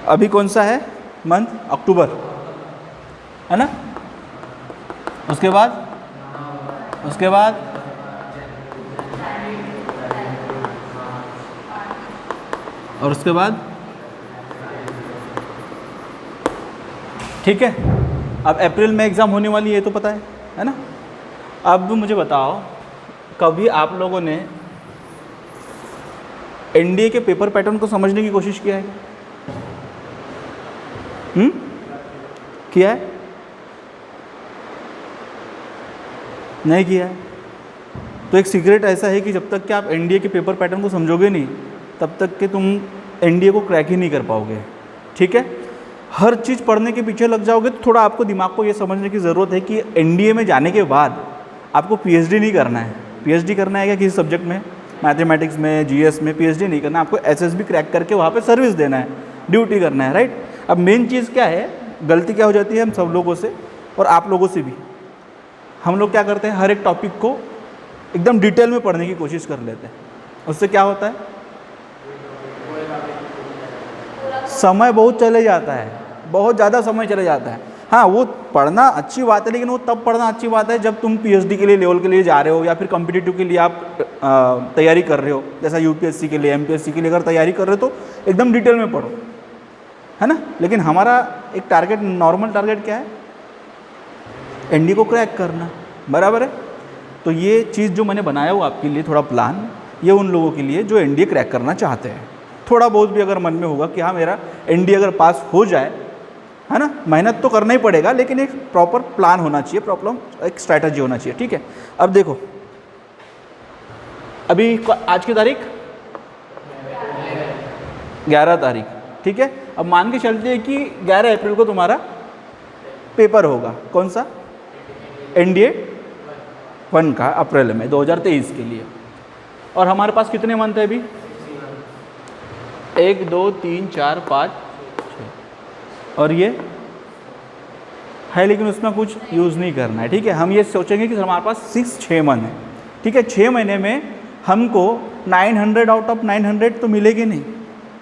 अभी कौन सा है मंथ? अक्टूबर, है ना। उसके बाद और उसके बाद ठीक है। अब अप्रैल में एग्ज़ाम होने वाली है तो पता है ना। अब मुझे बताओ, कभी आप लोगों ने एनडीए के पेपर पैटर्न को समझने की कोशिश किया है क्या? किया है? नहीं किया है? तो एक सीक्रेट ऐसा है कि जब तक कि आप एनडीए के पेपर पैटर्न को समझोगे नहीं, तब तक कि तुम एनडीए को क्रैक ही नहीं कर पाओगे। ठीक है, हर चीज़ पढ़ने के पीछे लग जाओगे तो थोड़ा आपको दिमाग को ये समझने की ज़रूरत है कि एनडीए में जाने के बाद आपको पीएचडी नहीं करना है। पीएचडी करना है क्या किसी सब्जेक्ट में, मैथमेटिक्स में, जीएस में पीएचडी नहीं करना, आपको एसएसबी क्रैक करके वहाँ पे सर्विस देना है, ड्यूटी करना है, राइट। अब मेन चीज़ क्या है, गलती क्या हो जाती है हम सब लोगों से और आप लोगों से भी, हम लोग क्या करते हैं, हर एक टॉपिक को एकदम डिटेल में पढ़ने की कोशिश कर लेते हैं। उससे क्या होता है, समय बहुत चले जाता है, बहुत ज़्यादा समय चले जाता है। हाँ, वो पढ़ना अच्छी बात है, लेकिन वो तब पढ़ना अच्छी बात है जब तुम पीएचडी के लिए, लेवल के लिए जा रहे हो, या फिर कॉम्पिटिटिव के लिए आप तैयारी कर रहे हो, जैसा यूपीएससी के लिए, एमपीएससी के लिए अगर तैयारी कर रहे हो तो एकदम डिटेल में पढ़ो, है ना। लेकिन हमारा एक टारगेट, नॉर्मल टारगेट क्या है, एनडीए को क्रैक करना, बराबर है। तो ये चीज़ जो मैंने बनाया हुआ आपके लिए थोड़ा प्लान, ये उन लोगों के लिए जो एनडीए क्रैक करना चाहते हैं। थोड़ा बहुत भी अगर मन में होगा कि हाँ मेरा एनडीए अगर पास हो जाए, है ना, मेहनत तो करना ही पड़ेगा, लेकिन एक प्रॉपर प्लान होना चाहिए, प्रॉपर एक स्ट्रैटेजी होना चाहिए। ठीक है, अब देखो, अभी आज की तारीख 11 तारीख, ठीक है। अब मान के चलते हैं कि 11 अप्रैल को तुम्हारा पेपर होगा, कौन सा, एनडीए 1 का, अप्रैल में 2023 के लिए। और हमारे पास कितने मंथ है अभी, 1 2 3 4 5 6, और ये है, लेकिन उसमें कुछ यूज़ नहीं करना है। ठीक है, हम ये सोचेंगे कि हमारे पास 6 मंथ है। ठीक है, 6 महीने में हमको 900 आउट ऑफ 900 तो मिलेगी नहीं,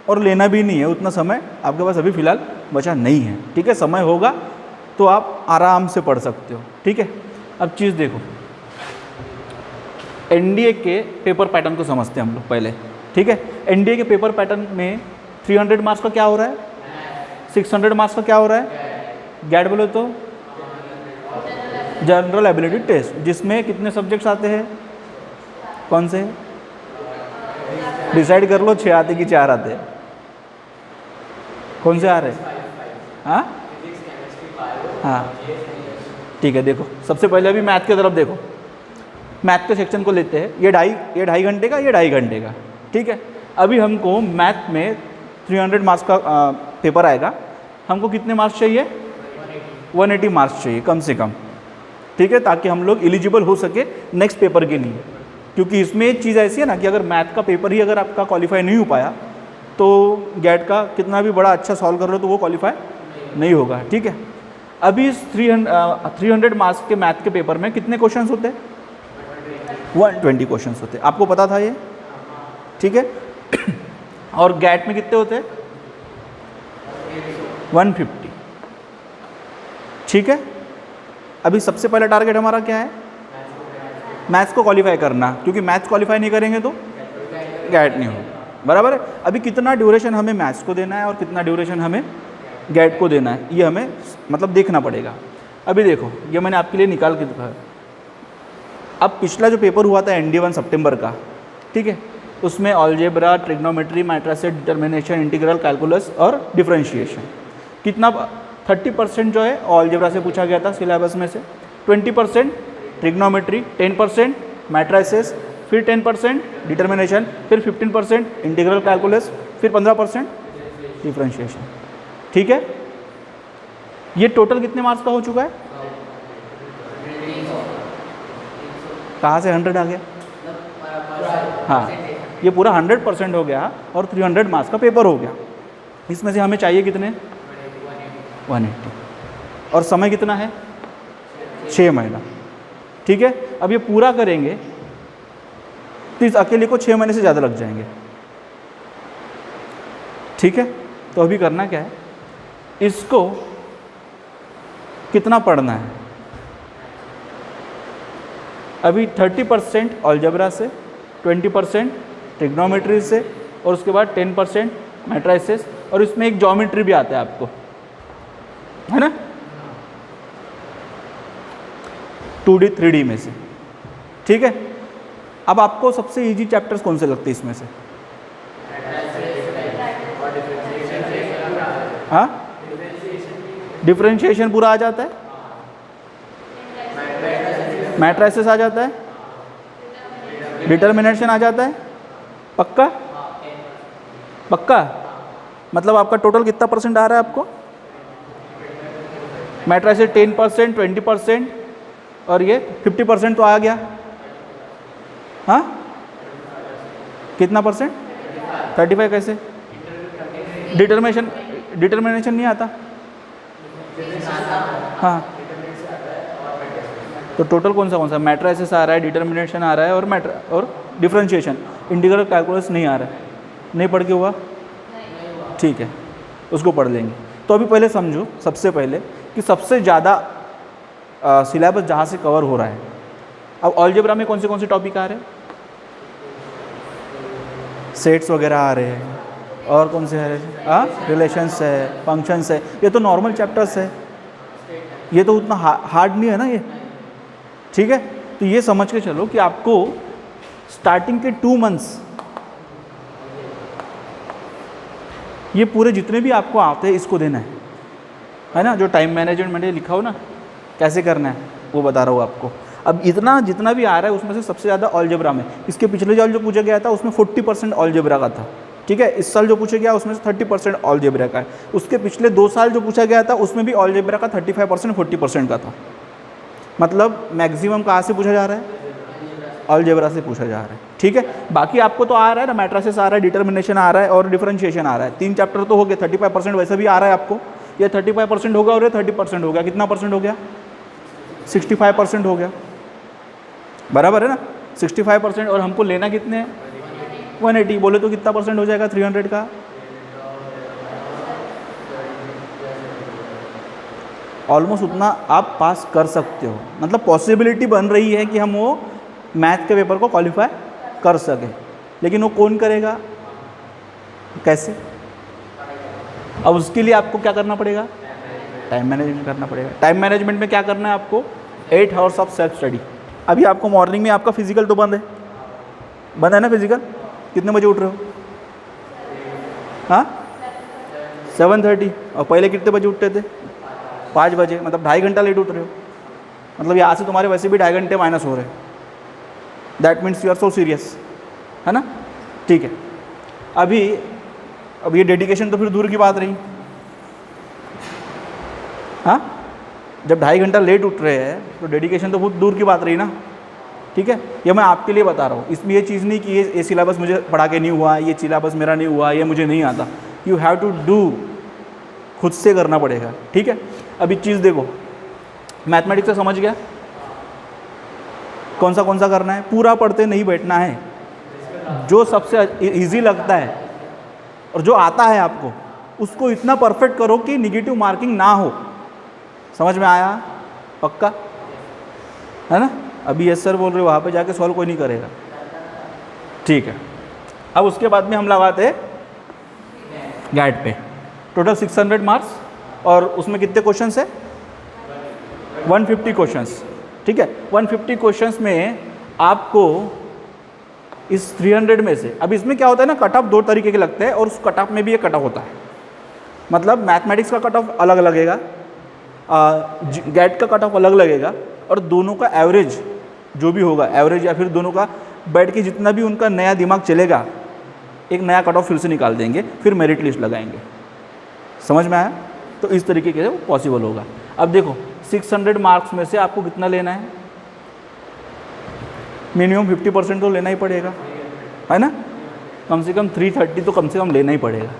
और लेना भी नहीं है, उतना समय आपके पास अभी फ़िलहाल बचा नहीं है। ठीक है, समय होगा तो आप आराम से पढ़ सकते हो। ठीक है, अब चीज़ देखो, एनडीए के पेपर पैटर्न को समझते हैं हम लोग पहले। ठीक है, एनडीए के पेपर पैटर्न में 300 मार्क्स का क्या हो रहा है, 600 मार्क्स का क्या हो रहा है, गैट बोले तो जनरल एबिलिटी टेस्ट, जिसमें कितने सब्जेक्ट्स आते हैं, कौन से, डिसाइड कर लो, 6 आते कि 4 आते हैं, कौन से आ रहे हैं? हाँ, ठीक है। देखो, सबसे पहले अभी मैथ की तरफ देखो, मैथ के सेक्शन को लेते हैं। ये ढाई घंटे का, ये 2.5 घंटे का। ठीक है, अभी हमको मैथ में 300 मार्क्स का पेपर आएगा, हमको कितने मार्क्स चाहिए, 180 मार्क्स चाहिए कम से कम। ठीक है, ताकि हम लोग एलिजिबल हो सके नेक्स्ट पेपर के लिए, क्योंकि इसमें एक चीज़ ऐसी है ना कि अगर मैथ का पेपर ही अगर आपका क्वालिफाई नहीं हो पाया तो गैट का कितना भी बड़ा अच्छा सॉल्व कर लो तो वो क्वालिफाई नहीं होगा। ठीक है, अभी इस 300 मार्क्स के मैथ के पेपर में कितने क्वेश्चंस होते हैं, 120 क्वेश्चंस होते हैं। आपको पता था ये? ठीक है, और गैट में कितने होते हैं, 150। ठीक है, अभी सबसे पहला टारगेट हमारा क्या है, मैथ्स को क्वालिफाई करना, क्योंकि मैथ्स क्वालिफाई नहीं करेंगे तो गैट नहीं होगा, बराबर है। अभी कितना ड्यूरेशन हमें मैथ्स को देना है और कितना ड्यूरेशन हमें गैट को देना है, ये हमें मतलब देखना पड़ेगा। अभी देखो, ये मैंने आपके लिए निकाल के दिखाया। अब पिछला जो पेपर हुआ था एनडीए 1 सितंबर का, ठीक है, उसमें algebra, trigonometry, matrices, determination, integral, calculus और डिफरेंशिएशन, कितना 30% जो है अलजेब्रा से पूछा गया था सिलेबस में से, 20% ट्रिग्नोमेट्री, 10% मैट्रिसेस, फिर 10% डिटर्मिनेशन, फिर 15% इंटीग्रल कैलकुलस, फिर 15% डिफरेंशिएशन। ठीक है, ये टोटल कितने मार्क्स का हो चुका है, कहाँ से 100 आ गया, हाँ, ये पूरा 100% हो गया और 300 मार्क्स का पेपर हो गया। इसमें से हमें चाहिए कितने, 180, और समय कितना है, 6 महीना। ठीक है, अब ये पूरा करेंगे तो इस अकेले को 6 महीने से ज़्यादा लग जाएंगे। ठीक है, तो अभी करना क्या है, इसको कितना पढ़ना है, अभी 30% अलजेब्रा से, 20% ट्रिग्नोमेट्री से, और उसके बाद 10% मैट्रिसेस, और इसमें एक ज्योमेट्री भी आता है आपको, है ना, 2D 3D में से। ठीक है, अब आपको सबसे इजी चैप्टर्स कौन से लगते हैं इसमें से? हाँ, डिफरेंशिएशन पूरा आ जाता है, मैट्रिसेस आ जाता है, डिटर्मिनेशन आ जाता है, पक्का? पक्का? मतलब आपका टोटल कितना परसेंट आ रहा है आपको? मैट्रिसेस 10%, 20% और ये 50% तो आ गया। हाँ, कितना परसेंट? 35 कैसे? डिटर्मिनेशन नहीं आता। हाँ, तो टोटल कौन सा मैट्रिसेस आ रहा है, डिटर्मिनेशन आ रहा है और डिफरेंशिएशन, इंटीग्रल कैलकुलस नहीं आ रहा है, नहीं पढ़ के हुआ? ठीक है, उसको पढ़ लेंगे। तो अभी पहले समझो सबसे पहले कि सबसे ज़्यादा सिलेबस जहाँ से कवर हो रहा है। अब अलजेब्रा में कौन से टॉपिक आ रहे हैं? सेट्स वगैरह आ रहे हैं, और कौन से है? रिलेशंस है, फंक्शंस है, ये तो नॉर्मल चैप्टर्स है, ये तो उतना हार्ड नहीं है ना ये। ठीक है, तो ये समझ के चलो कि आपको स्टार्टिंग के 2 मंथ्स ये पूरे जितने भी आपको आते हैं इसको देना है ना। जो टाइम मैनेजमेंट लिखा हो ना, कैसे करना है वो बता रहा हूँ आपको। अब इतना जितना भी आ रहा है उसमें से सबसे ज़्यादा अलजेब्रा में, इसके पिछले साल जो पूछा गया था उसमें 40% अलजेब्रा का था। ठीक है, इस साल जो पूछा गया उसमें से 30% अलजेब्रा का है। उसके पिछले 2 साल जो पूछा गया था उसमें भी अलजेब्रा का 35%, 40% का था। मतलब मैक्सिमम कहाँ से पूछा जा रहा है? अलजेब्रा से पूछा जा रहा है। ठीक है, बाकी आपको तो आ रहा है ना, मैट्रिसेस आ रहा है, डिटर्मिनेशन आ रहा है और डिफरेंशिएशन आ रहा है। 3 चैप्टर तो हो गए, 35% वैसे भी आ रहा है आपको। ये 35% होगा और ये 30% हो गया। कितना परसेंट हो गया? 65% हो गया, बराबर है ना। 65% और हमको लेना कितने हैं? 180। बोले तो कितना परसेंट हो जाएगा 300 का? ऑलमोस्ट उतना आप पास कर सकते हो। मतलब पॉसिबिलिटी बन रही है कि हम वो मैथ के पेपर को क्वालिफाई कर सकें, लेकिन वो कौन करेगा, कैसे? अब उसके लिए आपको क्या करना पड़ेगा? टाइम मैनेजमेंट करना पड़ेगा। टाइम मैनेजमेंट में क्या करना है आपको? 8 आवर्स ऑफ सेल्फ स्टडी। अभी आपको मॉर्निंग में आपका फिजिकल तो बंद है ना फिजिकल? कितने बजे उठ रहे हो? हाँ, 7:30। और पहले कितने बजे उठते थे? 5 बजे। मतलब 2.5 घंटा लेट उठ रहे हो। मतलब यहाँ से तुम्हारे वैसे भी 2.5 घंटे माइनस हो रहे हैं। That means you are so serious, है ना। ठीक है, अब ये डेडिकेशन तो फिर दूर की बात रही। हाँ, जब 2.5 घंटा लेट उठ रहे हैं तो डेडिकेशन तो बहुत दूर की बात रही ना। ठीक है, ये मैं आपके लिए बता रहा हूँ। इसमें ये चीज़ नहीं कि ये सिलेबस मुझे पढ़ा के नहीं हुआ, ये सिलेबस मेरा नहीं हुआ, ये मुझे नहीं आता। यू हैव टू डू, खुद से करना पड़ेगा। ठीक है, अब एक चीज़ देखो, मैथमेटिक्स से समझ गया कौन सा करना है? पूरा पढ़ते नहीं बैठना है। जो सबसे इजी लगता है और जो आता है आपको उसको इतना परफेक्ट करो कि निगेटिव मार्किंग ना हो। समझ में आया? पक्का है ना। अभी यस सर बोल रहे हो, वहाँ पे जाके सॉल्व कोई नहीं करेगा। ठीक है, अब उसके बाद में हम लगाते हैं गैट पे। टोटल 600 मार्क्स और उसमें कितने क्वेश्चंस है? 150 क्वेश्चंस। ठीक है, 150 क्वेश्चंस में आपको इस 300 में से, अब इसमें क्या होता है ना, कट ऑफ 2 तरीके के लगते हैं और उस कट ऑफ में भी एक कट ऑफ होता है। मतलब मैथमेटिक्स का कट ऑफ अलग लगेगा, गैट का कट ऑफ अलग लगेगा, और दोनों का एवरेज जो भी होगा, एवरेज या फिर दोनों का बैठ के जितना भी उनका नया दिमाग चलेगा, एक नया कट ऑफ फिर से निकाल देंगे, फिर मेरिट लिस्ट लगाएंगे। समझ में आया? तो इस तरीके से वो पॉसिबल होगा। अब देखो 600 मार्क्स में से आपको कितना लेना है? मिनिमम 50% तो लेना ही पड़ेगा, है ना। कम से कम 330 तो कम से कम लेना ही पड़ेगा।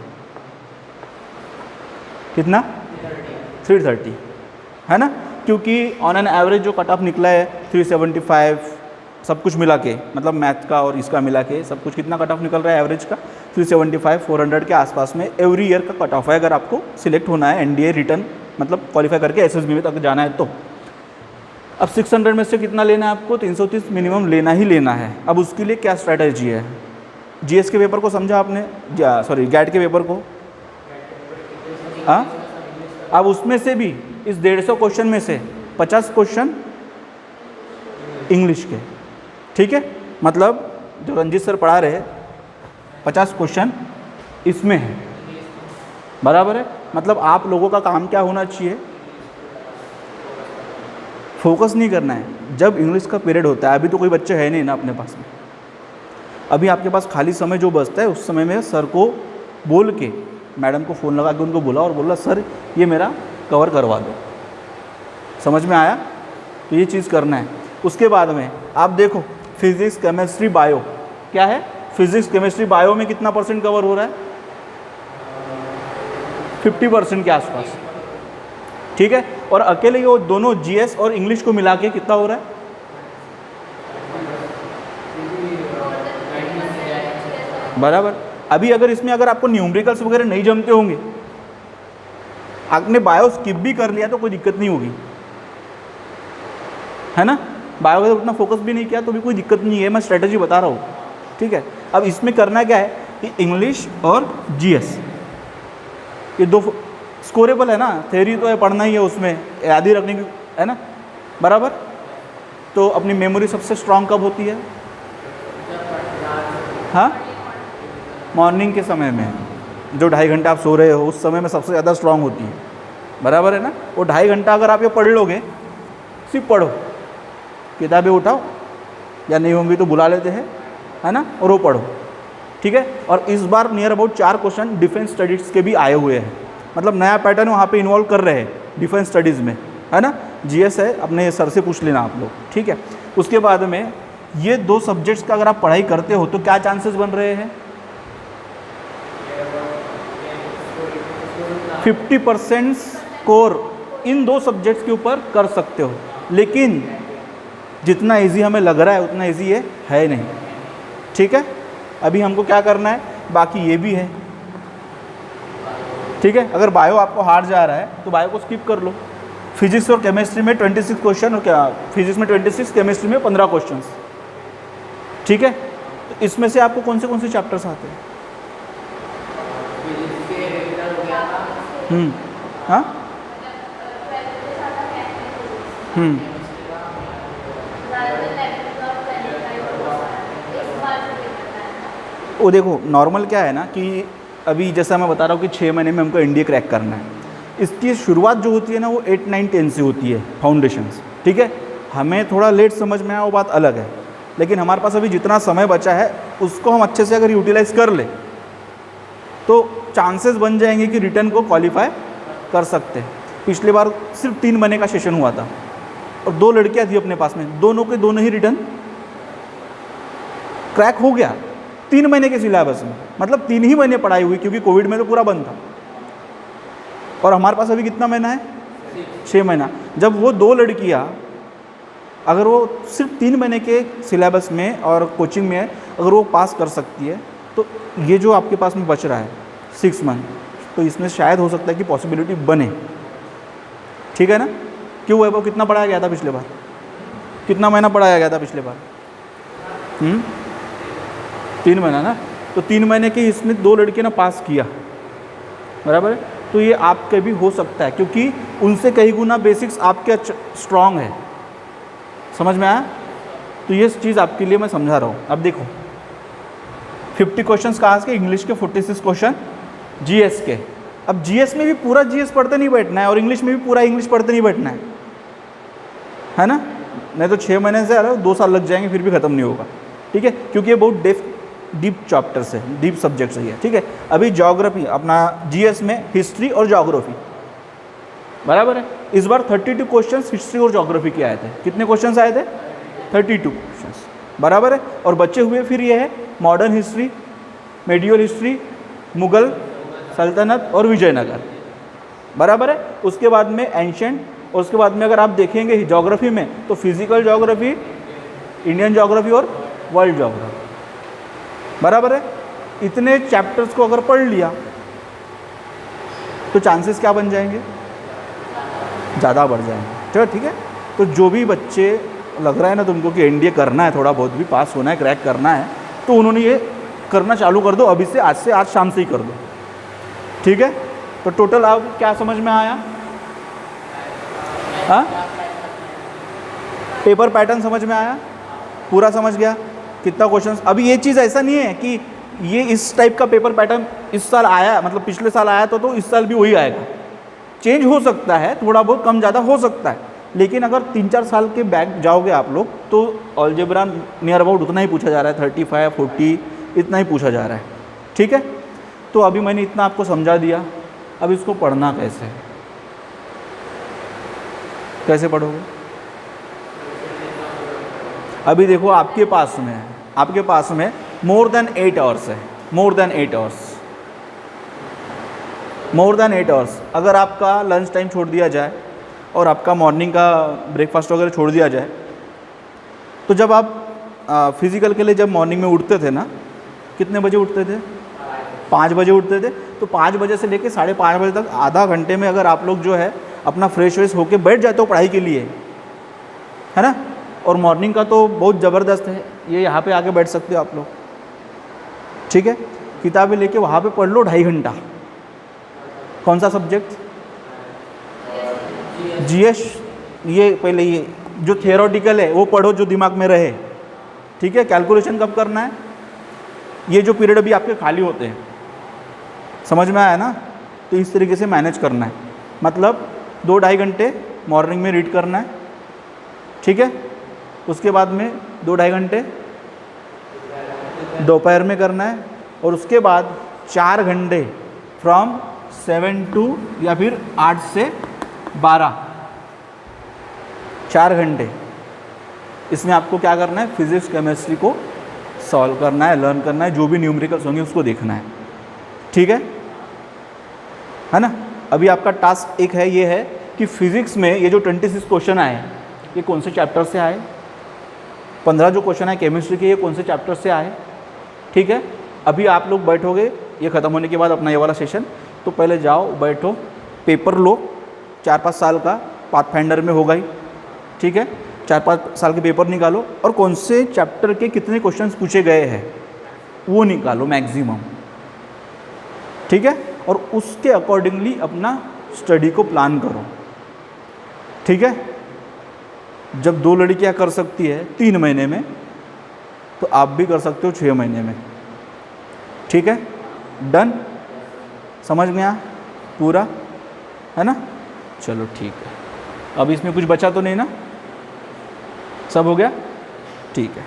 कितना? 330, है ना। क्योंकि ऑन एन एवरेज जो कट ऑफ निकला है 375, सब कुछ मिला के, मतलब मैथ का और इसका मिला के सब कुछ कितना कट ऑफ निकल रहा है एवरेज का? 375 400 के आसपास में एवरी ईयर का कट ऑफ है, अगर आपको सिलेक्ट होना है एनडीए रिटर्न मतलब क्वालिफाई करके एसएसबी में तक जाना है तो। अब 600 में से कितना लेना है आपको? 330 मिनिमम लेना ही लेना है। अब उसके लिए क्या स्ट्रैटेजी है? जीएस के पेपर को समझा आपने, सॉरी गैट के पेपर को, हाँ। अब उसमें से भी इस 150 क्वेश्चन में से 50 क्वेश्चन इंग्लिश के, ठीक है। मतलब जो रंजीत सर पढ़ा रहे 50 क्वेश्चन इसमें है, बराबर है। मतलब आप लोगों का काम क्या होना चाहिए? फोकस नहीं करना है। जब इंग्लिश का पीरियड होता है, अभी तो कोई बच्चे है नहीं ना अपने पास में, अभी आपके पास खाली समय जो बचता है उस समय में सर को बोल के, मैडम को फ़ोन लगा के उनको बोला और बोला सर ये मेरा कवर करवा दो। समझ में आया? तो ये चीज़ करना है। उसके बाद में आप देखो फिजिक्स केमिस्ट्री बायो क्या है, फिजिक्स केमिस्ट्री बायो में कितना परसेंट कवर हो रहा है? 50% के आसपास, ठीक है। और अकेले वो दोनों जीएस और इंग्लिश को मिला के कितना हो रहा है? बराबर। अभी अगर इसमें अगर आपको न्यूमेरिकल्स वगैरह नहीं जमते होंगे, आपने बायो स्किप भी कर लिया तो कोई दिक्कत नहीं होगी, है ना। बायो का उतना फोकस भी नहीं किया तो भी कोई दिक्कत नहीं है, मैं स्ट्रेटजी बता रहा हूँ, ठीक है। अब इसमें करना क्या है कि इंग्लिश और जीएस ये दो स्कोरेबल है ना, थ्योरी तो है, पढ़ना ही है, उसमें याद ही रखने की है ना, बराबर। तो अपनी मेमोरी सबसे स्ट्रांग कब होती है? हाँ, मॉर्निंग के समय में, जो 2.5 घंटा आप सो रहे हो उस समय में सबसे ज़्यादा स्ट्रांग होती है, बराबर है ना। वो 2.5 घंटा अगर आप ये पढ़ लोगे, सिर्फ पढ़ो, किताबें उठाओ या नहीं होंगी तो बुला लेते हैं, है ना, और वो पढ़ो, ठीक है। और इस बार near about 4 question defence studies के भी आए हुए हैं, मतलब नया पैटर्न वहाँ पे इन्वॉल्व कर रहे हैं डिफेंस स्टडीज़ में, है ना। जीएस है, अपने सर से पूछ लेना आप लोग, ठीक है। उसके बाद में ये 2 सब्जेक्ट्स का अगर आप पढ़ाई करते हो तो क्या चांसेस बन रहे हैं? 50% स्कोर इन 2 सब्जेक्ट्स के ऊपर कर सकते हो, लेकिन जितना इजी हमें लग रहा है उतना इजी ये है नहीं, ठीक है। अभी हमको क्या करना है, बाकी ये भी है, ठीक है। अगर बायो आपको हार्ड जा रहा है तो बायो को स्किप कर लो। फिजिक्स और केमिस्ट्री में 26 क्वेश्चन, और क्या फिजिक्स में 26, केमिस्ट्री में 15 क्वेश्चन, ठीक है। तो इसमें से आपको कौन से चैप्टर्स आते हैं? हाँ, वो देखो नॉर्मल क्या है ना कि अभी जैसा मैं बता रहा हूँ कि 6 महीने में हमको एनडीए क्रैक करना है। इसकी शुरुआत जो होती है ना वो 8, 9, 10 से होती है, फाउंडेशंस, ठीक है। हमें थोड़ा लेट समझ में आया वो बात अलग है, लेकिन हमारे पास अभी जितना समय बचा है उसको हम अच्छे से अगर यूटिलाइज कर ले तो चांसेस बन जाएंगे कि रिटर्न को क्वालिफाई कर सकते हैं। पिछले बार सिर्फ 3 महीने का सेशन हुआ था और 2 लड़कियां थी अपने पास में, दोनों के दोनों ही रिटर्न क्रैक हो गया 3 महीने के सिलेबस में, मतलब 3 ही महीने पढ़ाई हुई, क्योंकि कोविड में तो पूरा बंद था। और हमारे पास अभी कितना महीना है? 6 महीना। जब वो 2 लड़कियां अगर वो सिर्फ 3 महीने के सिलेबस में और कोचिंग में अगर वो पास कर सकती है तो ये जो आपके पास में बच रहा है 6 मंथ, तो इसमें शायद हो सकता है कि पॉसिबिलिटी बने, ठीक है ना। क्यों है वो कितना पढ़ाया गया था पिछले बार? कितना महीना पढ़ाया गया था पिछले बार? 3 महीना ना, तो 3 महीने के इसमें 2 लड़के ने पास किया, बराबर है। तो ये आपके भी हो सकता है क्योंकि उनसे कई गुना बेसिक्स आपके स्ट्रॉन्ग है, समझ में आया। तो ये चीज़ आपके लिए मैं समझा रहा हूँ। अब देखो 50 क्वेश्चंस कहाँ से? इंग्लिश के 46 क्वेश्चन, जीएस के। अब जीएस में भी पूरा जीएस पढ़ते नहीं बैठना है और इंग्लिश में भी पूरा इंग्लिश पढ़ते नहीं बैठना है ना। नहीं तो 6 महीने से 2 साल लग जाएंगे फिर भी ख़त्म नहीं होगा, ठीक है, क्योंकि ये बहुत डीप चैप्टर्स है, डीप सब्जेक्ट्स है, ठीक है। अभी ज्योग्राफी अपना जीएस में हिस्ट्री और ज्योग्राफी, बराबर है। इस बार 32 क्वेश्चंस हिस्ट्री और ज्योग्राफी के आए थे। कितने क्वेश्चंस आए थे? 32 क्वेश्चंस, बराबर है। और बचे हुए फिर ये है modern history, medieval history, Mughal सल्तनत और विजयनगर, बराबर है। उसके बाद में एंशिएंट, और उसके बाद में अगर आप देखेंगे ज्योग्राफी में तो फिजिकल ज्योग्राफी, इंडियन ज्योग्राफी और वर्ल्ड ज्योग्राफी, बराबर है। इतने चैप्टर्स को अगर पढ़ लिया तो चांसेस क्या बन जाएंगे, ज़्यादा बढ़ जाएंगे। चलो ठीक है, तो जो भी बच्चे लग रहा है ना तुमको कि एनडीए करना है, थोड़ा बहुत भी पास होना है, क्रैक करना है, तो उन्होंने ये करना चालू कर दो अभी से, आज शाम से ही कर दो। ठीक है, तो टोटल अब क्या समझ में आया? हाँ, पेपर पैटर्न समझ में आया, पूरा समझ गया कितना क्वेश्चंस। अभी ये चीज़ ऐसा नहीं है कि ये इस टाइप का पेपर पैटर्न इस साल आया, मतलब पिछले साल आया तो इस साल भी वही आएगा। चेंज हो सकता है, थोड़ा बहुत कम ज़्यादा हो सकता है, लेकिन अगर 3-4 साल के बैक जाओगे आप लोग तो अलजेब्रा नियर अबाउट उतना ही पूछा जा रहा है, 35, 40 इतना ही पूछा जा रहा है। ठीक है, तो अभी मैंने इतना आपको समझा दिया, अब इसको पढ़ना कैसे, कैसे पढ़ोगे? अभी देखो आपके पास में मोर देन 8 आवर्स है, मोर देन 8 आवर्स। अगर आपका लंच टाइम छोड़ दिया जाए और आपका मॉर्निंग का ब्रेकफास्ट वगैरह छोड़ दिया जाए, तो जब आप फिज़िकल के लिए जब मॉर्निंग में उठते थे ना, कितने बजे उठते थे? 5 बजे उठते थे। तो 5 बजे से लेकर 5:30 बजे तक आधा घंटे में अगर आप लोग जो है अपना फ्रेश व्रेश होके बैठ जाते हो पढ़ाई के लिए, है ना, और मॉर्निंग का तो बहुत ज़बरदस्त है, ये यहाँ पे आके बैठ सकते हो आप लोग। ठीक है, किताबें लेके वहाँ पे पढ़ लो 2.5 घंटा। कौन सा सब्जेक्ट? जीएस। ये पहले ये जो थियोरेटिकल है वो पढ़ो, जो दिमाग में रहे। ठीक है, कैलकुलेशन कब करना है? ये जो पीरियड अभी आपके खाली होते हैं, समझ में आया ना? तो इस तरीके से मैनेज करना है, मतलब 2-2.5 घंटे मॉर्निंग में रीड करना है। ठीक है, उसके बाद में 2-2.5 घंटे दोपहर में करना है, और उसके बाद 4 घंटे फ्रॉम 7 to या फिर 8 से 12, 4 घंटे इसमें आपको क्या करना है? फिजिक्स केमिस्ट्री को सॉल्व करना है, लर्न करना है, जो भी न्यूमेरिकल्स होंगे उसको देखना है। ठीक है ना? अभी आपका टास्क एक है, ये है कि फिजिक्स में ये जो 26 क्वेश्चन आए ये कौन से चैप्टर से आए, 15 जो क्वेश्चन आए केमिस्ट्री के ये कौन से चैप्टर से आए। ठीक है, अभी आप लोग बैठोगे, ये ख़त्म होने के बाद अपना ये वाला सेशन, तो पहले जाओ बैठो, पेपर लो, 4-5 साल का पाथफाइंडर में होगा ही। ठीक है, 4-5 साल के पेपर निकालो और कौन से चैप्टर के कितने क्वेश्चंस पूछे गए हैं वो निकालो मैक्सिमम। ठीक है, और उसके अकॉर्डिंगली अपना स्टडी को प्लान करो। ठीक है, जब 2 लड़कियां कर सकती है 3 महीने में, तो आप भी कर सकते हो 6 महीने में। ठीक है, डन? समझ में आया पूरा, है ना? चलो ठीक है, अब इसमें कुछ बचा तो नहीं ना? सब हो गया? ठीक है।